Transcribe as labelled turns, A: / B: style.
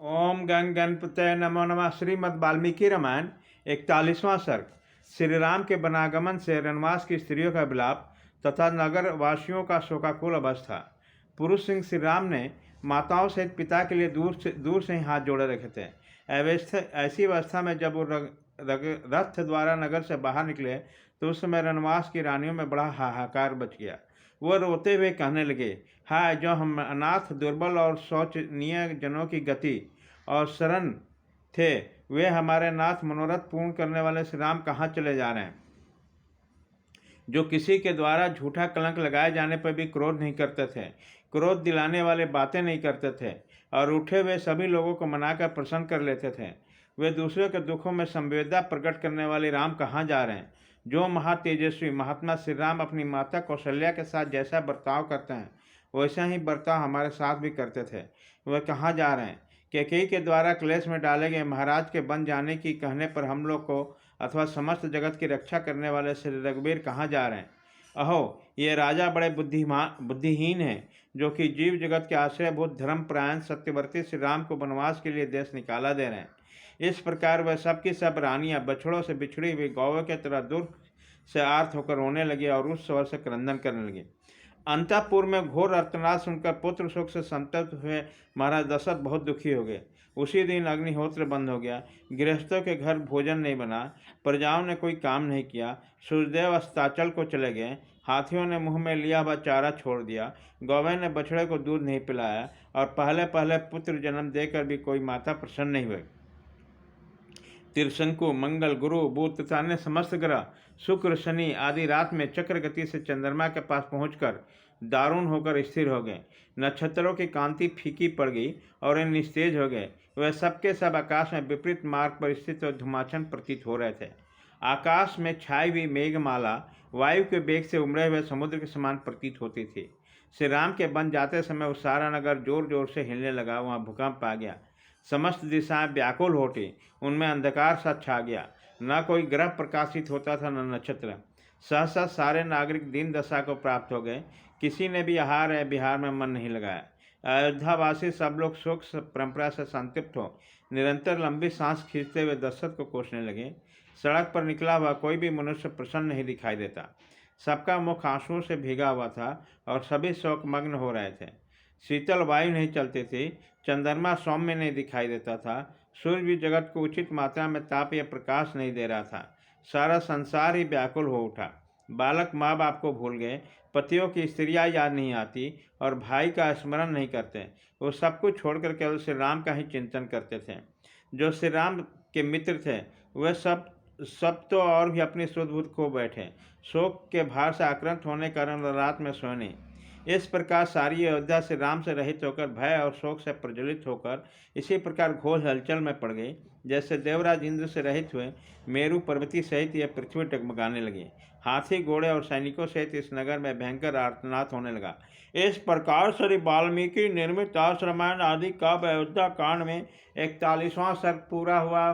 A: ओम गंग गणपतये नमो नमः। श्रीमद् वाल्मीकि रामायण 41वां सर्ग। श्री राम के वनागमन से वनवास की स्त्रियों का विलाप तथा नगर वासियों का शोकाकुल अवस्था। पुरुष सिंह श्री राम ने माताओं सहित पिता के लिए दूर से ही हाथ जोड़े रखे थे। ऐसी अवस्था में जब वो रथ द्वारा नगर से बाहर निकले तो उस समय वनवास की रानियों में बड़ा हाहाकार बच गया। वह रोते हुए कहने लगे, हाय जो हम अनाथ दुर्बल और शोचनीय जनों की गति और शरण थे, वे हमारे नाथ मनोरथ पूर्ण करने वाले श्री राम कहाँ चले जा रहे हैं, जो किसी के द्वारा झूठा कलंक लगाए जाने पर भी क्रोध नहीं करते थे, क्रोध दिलाने वाले बातें नहीं करते थे और उठे हुए सभी लोगों को मनाकर प्रसन्न कर लेते थे। वे दूसरे के दुखों में संवेदना प्रकट करने वाले राम कहाँ जा रहे हैं, जो महातेजस्वी महात्मा श्री राम अपनी माता कौशल्या के साथ जैसा बर्ताव करते हैं वैसा ही बर्ताव हमारे साथ भी करते थे, वह कहाँ जा रहे हैं। कैकेयी के द्वारा क्लेश में डाले गए महाराज के बन जाने की कहने पर हम लोग को अथवा समस्त जगत की रक्षा करने वाले श्री रघुवीर कहाँ जा रहे हैं। अहो, ये राजा बड़े बुद्धिहीन हैं, जो कि जीव जगत के आश्रयभूत धर्मपरायण सत्यवर्ती श्री राम को वनवास के लिए देश निकाला दे रहे हैं। इस प्रकार वह सबकी सब रानियां बछड़ों से बिछड़ी हुई गौवों के तरह दुख से आर्त होकर रोने लगी और उस स्वर से क्रंदन करने लगी। अंतःपुर में घोर अर्थनाद सुनकर पुत्र शोक से संतप्त हुए महाराज दशरथ बहुत दुखी हो गए। उसी दिन अग्निहोत्र बंद हो गया, गृहस्थों के घर भोजन नहीं बना, प्रजाओं ने कोई काम नहीं किया। सूर्यदेव अस्ताचल को चले गए, हाथियों ने मुंह में लिया हुआ चारा छोड़ दिया, गौवें ने बछड़े को दूध नहीं पिलाया और पहले पहले पुत्र जन्म देकर भी कोई माता प्रसन्न नहीं हुई। तिरशंकु मंगल गुरु बुध तथा अन्य समस्त ग्रह शुक्र शनि आदि रात में चक्र गति से चंद्रमा के पास पहुंचकर दारुण होकर स्थिर हो गए। नक्षत्रों की कांति फीकी पड़ गई और इन निस्तेज हो गए। वह सबके सब आकाश में विपरीत मार्ग पर स्थित और धुमाचन प्रतीत हो रहे थे। आकाश में छाई हुई मेघमाला वायु के वेग से उमड़े हुए समुद्र के समान प्रतीत होती थी। श्री राम के बन जाते समय वो सारा नगर जोर जोर से हिलने लगा। वहाँ भूकंप आ गया, समस्त दिशाएं व्याकुल हो उठी, उनमें अंधकार सा छा गया, न कोई ग्रह प्रकाशित होता था न नक्षत्र। सहसा सारे नागरिक दीन दशा को प्राप्त हो गए, किसी ने भी आहार या विहार में मन नहीं लगाया। अयोध्यावासी सब लोग शोक परंपरा से संतृप्त हो निरंतर लंबी सांस खींचते हुए दशरथ को कोसने लगे। सड़क पर निकला हुआ कोई भी मनुष्य प्रसन्न नहीं दिखाई देता, सबका मुख आंसुओं से भीगा हुआ था और सभी शोकमग्न हो रहे थे। शीतल वायु नहीं चलती थी, चंद्रमा सौम्य नहीं दिखाई देता था, सूर्य भी जगत को उचित मात्रा में ताप या प्रकाश नहीं दे रहा था। सारा संसार ही व्याकुल हो उठा। बालक माँ बाप को भूल गए, पतियों की स्त्रियाँ याद नहीं आती और भाई का स्मरण नहीं करते। वो सब कुछ छोड़कर केवल श्री राम का ही चिंतन करते थे। जो श्री राम के मित्र थे वह सब तो और भी अपनी सुध-बुध खो बैठे। शोक के भार से आक्रांत होने के कारण रात में सोए नहीं। इस प्रकार सारी अयोध्या से राम से रहित होकर भय और शोक से प्रज्वलित होकर इसी प्रकार घोर हलचल में पड़ गई। जैसे देवराज इंद्र से रहित हुए मेरु पर्वती सहित यह पृथ्वी डगमगाने लगी। हाथी घोड़े और सैनिकों सहित इस नगर में भयंकर आर्तनाद होने लगा। इस प्रकार श्री वाल्मीकि निर्मित रामायण आदि काव्य अयोध्या कांड में 41वां सर्ग पूरा हुआ।